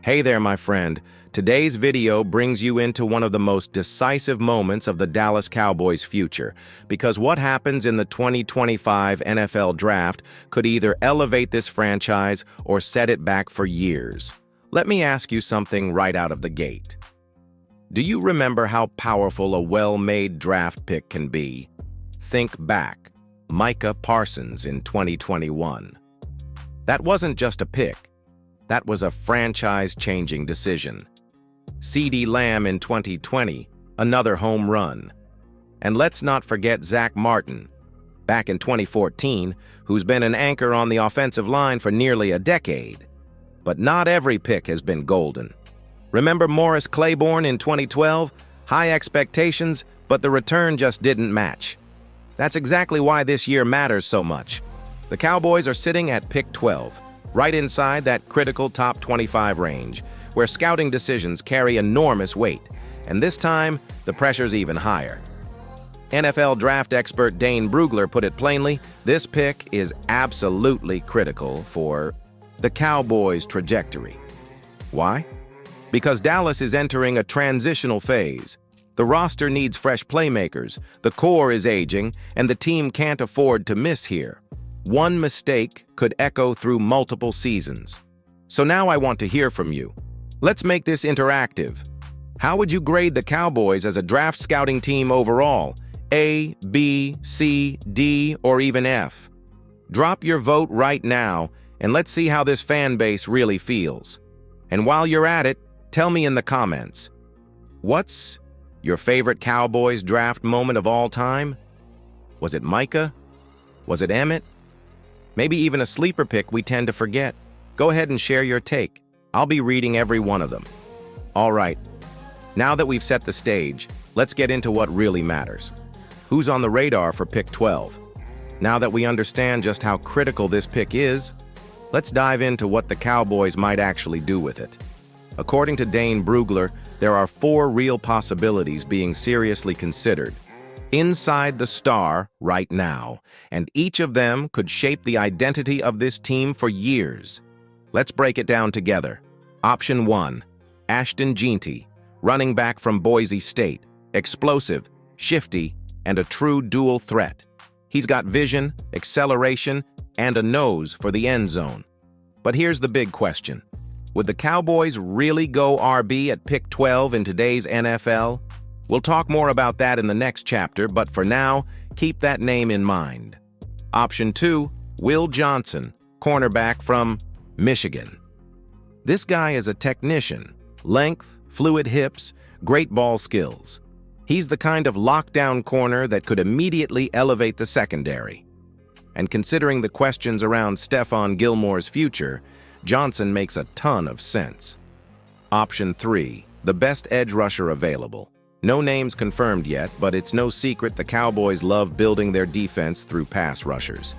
Hey there, my friend. Today's video brings you into one of the most decisive moments of the Dallas Cowboys' future, because what happens in the 2025 NFL Draft could either elevate this franchise or set it back for years. Let me ask you something right out of the gate. Do you remember how powerful a well-made draft pick can be? Think back. Micah Parsons in 2021. That wasn't just a pick. That was a franchise-changing decision. CeeDee Lamb in 2020, another home run. And let's not forget Zach Martin, back in 2014, who's been an anchor on the offensive line for nearly a decade. But not every pick has been golden. Remember Morris Claiborne in 2012? High expectations, but the return just didn't match. That's exactly why this year matters so much. The Cowboys are sitting at pick 12. Right inside that critical top 25 range, where scouting decisions carry enormous weight, and this time, the pressure's even higher. NFL draft expert Dane Brugler put it plainly, this pick is absolutely critical for the Cowboys' trajectory. Why? Because Dallas is entering a transitional phase. The roster needs fresh playmakers, the core is aging, and the team can't afford to miss here. One mistake could echo through multiple seasons. So now I want to hear from you. Let's make this interactive. How would you grade the Cowboys as a draft scouting team overall? A, B, C, D, or even F? Drop your vote right now, and let's see how this fan base really feels. And while you're at it, tell me in the comments, what's your favorite Cowboys draft moment of all time? Was it Micah? Was it Emmett? Maybe even a sleeper pick we tend to forget. Go ahead and share your take. I'll be reading every one of them. All right, now that we've set the stage, let's get into what really matters. Who's on the radar for pick 12? Now that we understand just how critical this pick is, let's dive into what the Cowboys might actually do with it. According to Dane Brugler, there are 4 real possibilities being seriously considered inside the star right now, and each of them could shape the identity of this team for years. Let's break it down together. Option 1, Ashton Jeanty, running back from Boise State, explosive, shifty, and a true dual threat. He's got vision, acceleration, and a nose for the end zone. But here's the big question. Would the Cowboys really go RB at pick 12 in today's NFL? We'll talk more about that in the next chapter, but for now, keep that name in mind. Option 2, Will Johnson, cornerback from Michigan. This guy is a technician, length, fluid hips, great ball skills. He's the kind of lockdown corner that could immediately elevate the secondary. And considering the questions around Stephon Gilmore's future, Johnson makes a ton of sense. Option 3, the best edge rusher available. No names confirmed yet, but it's no secret the Cowboys love building their defense through pass rushers.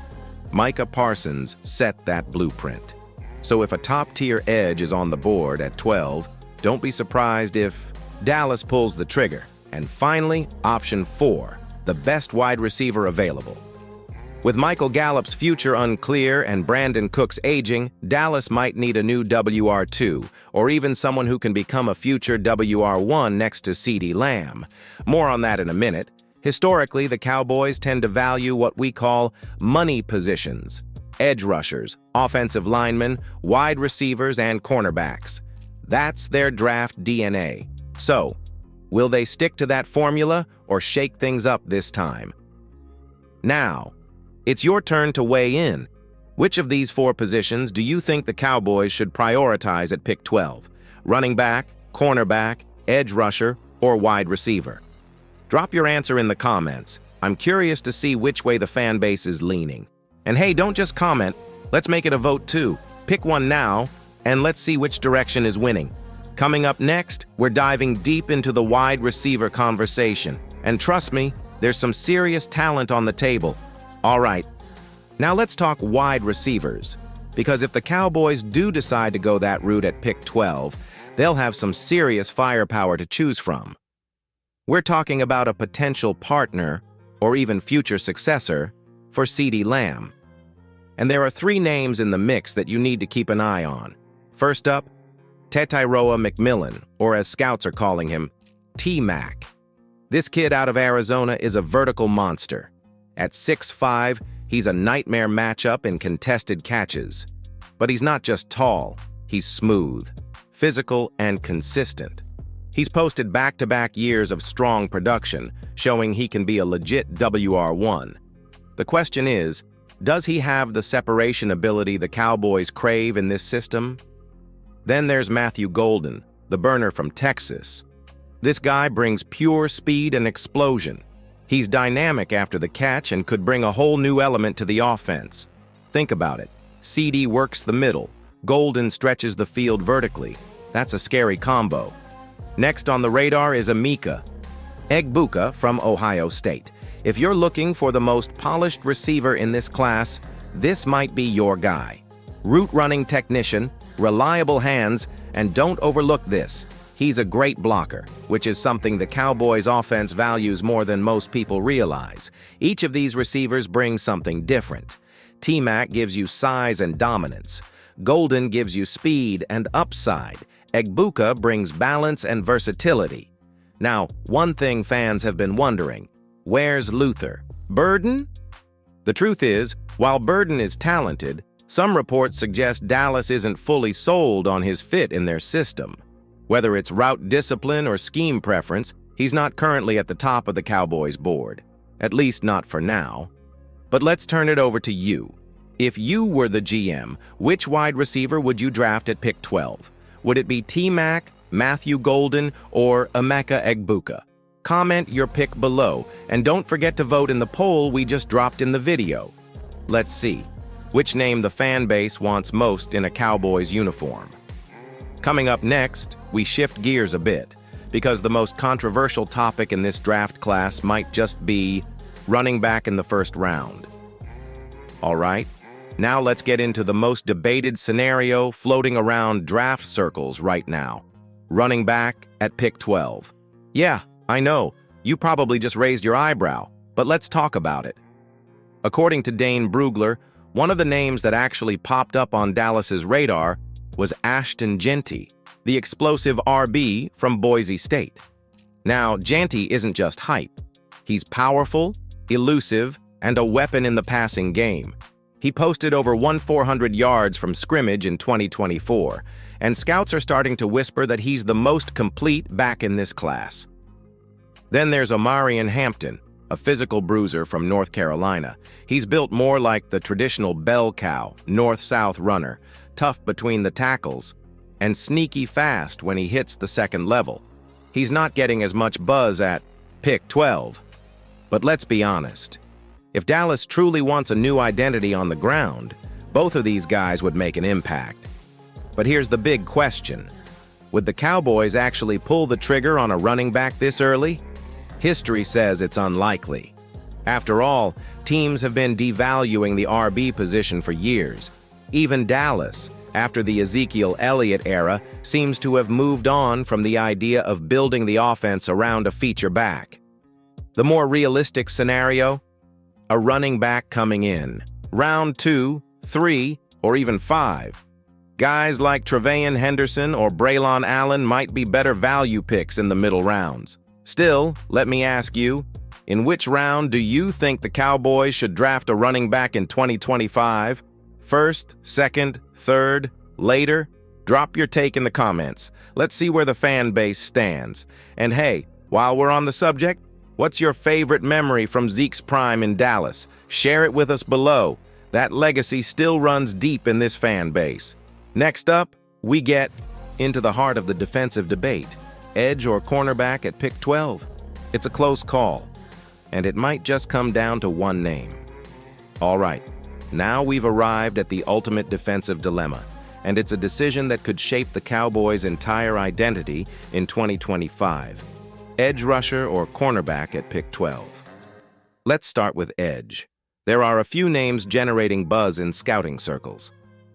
Micah Parsons set that blueprint. So if a top-tier edge is on the board at 12, don't be surprised if Dallas pulls the trigger. And finally, option 4, the best wide receiver available. With Michael Gallup's future unclear and Brandon Cook's aging, Dallas might need a new WR2, or even someone who can become a future WR1 next to CeeDee Lamb. More on that in a minute. Historically, the Cowboys tend to value what we call money positions: edge rushers, offensive linemen, wide receivers, and cornerbacks. That's their draft DNA. So, will they stick to that formula or shake things up this time? Now, it's your turn to weigh in. Which of these 4 positions do you think the Cowboys should prioritize at pick 12? Running back, cornerback, edge rusher, or wide receiver? Drop your answer in the comments. I'm curious to see which way the fan base is leaning. And hey, don't just comment. Let's make it a vote too. Pick one now, and let's see which direction is winning. Coming up next, we're diving deep into the wide receiver conversation. And trust me, there's some serious talent on the table. All right, now let's talk wide receivers, because if the Cowboys do decide to go that route at pick 12, they'll have some serious firepower to choose from. We're talking about a potential partner, or even future successor, for CeeDee Lamb. And there are 3 names in the mix that you need to keep an eye on. First up, Tetairoa McMillan, or as scouts are calling him, T-Mac. This kid out of Arizona is a vertical monster. At 6'5", he's a nightmare matchup in contested catches. But he's not just tall, he's smooth, physical, and consistent. He's posted back-to-back years of strong production, showing he can be a legit WR1. The question is, does he have the separation ability the Cowboys crave in this system? Then there's Matthew Golden, the burner from Texas. This guy brings pure speed and explosion. He's dynamic after the catch and could bring a whole new element to the offense. Think about it. Ceedee works the middle. Golden stretches the field vertically. That's a scary combo. Next on the radar is Emeka Egbuka from Ohio State. If you're looking for the most polished receiver in this class, this might be your guy. Route running technician, reliable hands, and don't overlook this. He's a great blocker, which is something the Cowboys' offense values more than most people realize. Each of these receivers brings something different. T-Mac gives you size and dominance. Golden gives you speed and upside. Egbuka brings balance and versatility. Now, one thing fans have been wondering, where's Luther? Burden? The truth is, while Burden is talented, some reports suggest Dallas isn't fully sold on his fit in their system. Whether it's route discipline or scheme preference, he's not currently at the top of the Cowboys board. At least not for now. But let's turn it over to you. If you were the GM, which wide receiver would you draft at pick 12? Would it be T-Mac, Matthew Golden, or Emeka Egbuka? Comment your pick below, and don't forget to vote in the poll we just dropped in the video. Let's see, which name the fan base wants most in a Cowboys uniform. Coming up next, we shift gears a bit, because the most controversial topic in this draft class might just be running back in the first round. All right, now let's get into the most debated scenario floating around draft circles right now. Running back at pick 12. Yeah, I know, you probably just raised your eyebrow, but let's talk about it. According to Dane Brugler, one of the names that actually popped up on Dallas's radar was Ashton Jeanty, the explosive RB from Boise State. Now, Jeanty isn't just hype. He's powerful, elusive, and a weapon in the passing game. He posted over 1,400 yards from scrimmage in 2024, and scouts are starting to whisper that he's the most complete back in this class. Then there's Omarion Hampton, a physical bruiser from North Carolina. He's built more like the traditional bell cow, north-south runner, tough between the tackles, and sneaky fast when he hits the second level. He's not getting as much buzz at pick 12. But let's be honest. If Dallas truly wants a new identity on the ground, both of these guys would make an impact. But here's the big question. Would the Cowboys actually pull the trigger on a running back this early? History says it's unlikely. After all, teams have been devaluing the RB position for years. Even Dallas, after the Ezekiel Elliott era, seems to have moved on from the idea of building the offense around a feature back. The more realistic scenario? A running back coming in. Round 2, 3, or even 5. Guys like Trevayon Henderson or Braylon Allen might be better value picks in the middle rounds. Still, let me ask you, in which round do you think the Cowboys should draft a running back in 2025? First, second, third, later? Drop your take in the comments. Let's see where the fan base stands. And hey, while we're on the subject, what's your favorite memory from Zeke's prime in Dallas? Share it with us below. That legacy still runs deep in this fan base. Next up, we get into the heart of the defensive debate. Edge or cornerback at pick 12? It's a close call, and it might just come down to one name. All right, now we've arrived at the ultimate defensive dilemma, and it's a decision that could shape the Cowboys' entire identity in 2025. Edge rusher or cornerback at pick 12? Let's start with edge. There are a few names generating buzz in scouting circles.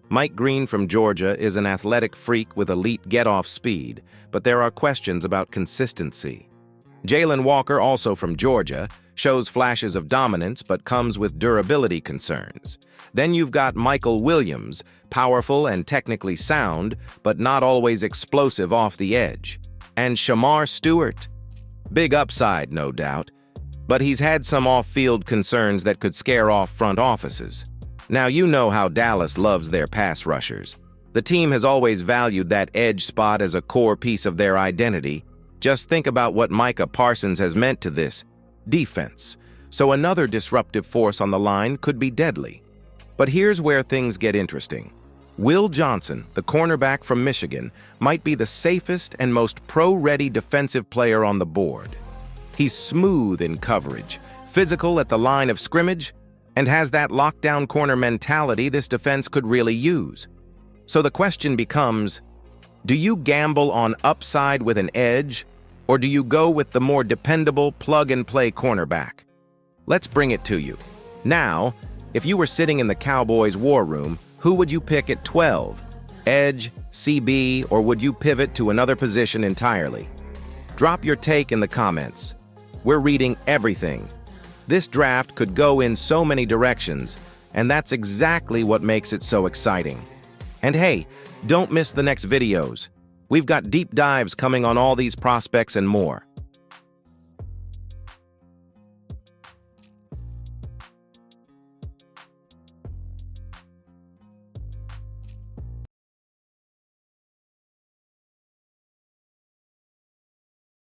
Mike Green from Georgia is an athletic freak with elite get-off speed, but there are questions about consistency. Jalen Walker, also from Georgia, shows flashes of dominance but comes with durability concerns. Then you've got Michael Williams, powerful and technically sound, but not always explosive off the edge. And Shamar Stewart. Big upside, no doubt, but he's had some off-field concerns that could scare off front offices. Now you know how Dallas loves their pass rushers. The team has always valued that edge spot as a core piece of their identity. Just think about what Micah Parsons has meant to this defense. So another disruptive force on the line could be deadly. But here's where things get interesting. Will Johnson, the cornerback from Michigan, might be the safest and most pro-ready defensive player on the board. He's smooth in coverage, physical at the line of scrimmage, and has that lockdown corner mentality this defense could really use. So the question becomes, do you gamble on upside with an edge, or do you go with the more dependable plug-and-play cornerback? Let's bring it to you. Now, if you were sitting in the Cowboys' war room, who would you pick at 12? Edge, CB, or would you pivot to another position entirely? Drop your take in the comments. We're reading everything. This draft could go in so many directions, and that's exactly what makes it so exciting. And hey, don't miss the next videos. We've got deep dives coming on all these prospects and more.